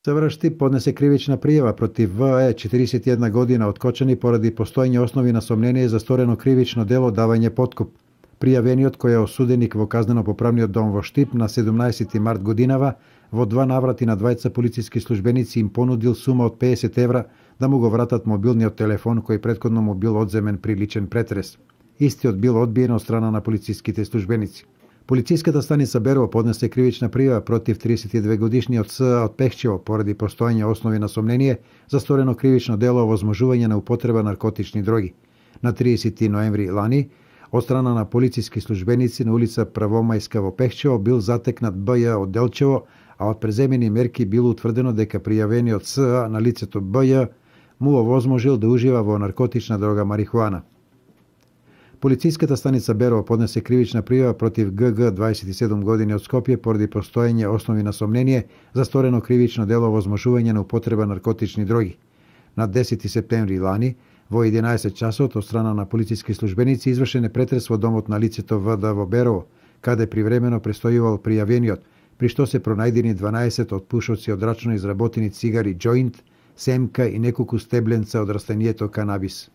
Savrašti podnese krivična prijava protiv VE 41 godina od Kočani pоради постоење основи на сомнение за сторено кривично дело давање подкуп. Пријавениот, кој е осуденик во казнено-поправниот дом во Штип на 17 март годинава, во два наврати на двајца полициски службеници им понудил сума од 50 евра да му го вратат мобилниот телефон кој претходно му бил одземен при личен претрес. Истиот бил одбиен од страна на полициските службеници. Полициската станица Берово поднесе кривична пријава против 32 годишниот С.А. од Пехчево поради постоење основи на сомнение за сторено кривично дело овозможување на употреба наркотични дроги. На 30 ноември лани, од страна на полициски службеници на улица Правомајска во Пехчево бил затекнат Б.Ј. од Делчево, а од преземени мерки било утврдено дека пријавениот С.А. на лицето Б.Ј. му овозможил да ужива во наркотична дрога марихуана. Полициската станица Берово поднесе кривична пријава против ГГ 27 години од Скопје поради постоење основи на сомнение за сторено кривично дело овозможување на употреба наркотични дроги. На 10 септември лани, во 11 часот, од страна на полициски службеници извршен е претрес во домот на лицето ВД во Берово, каде привремено престојувал пријавениот, при што се пронајдени 12 од пушоци од рачно изработени цигари Joint, семка и неколку стебленца од растението канабис.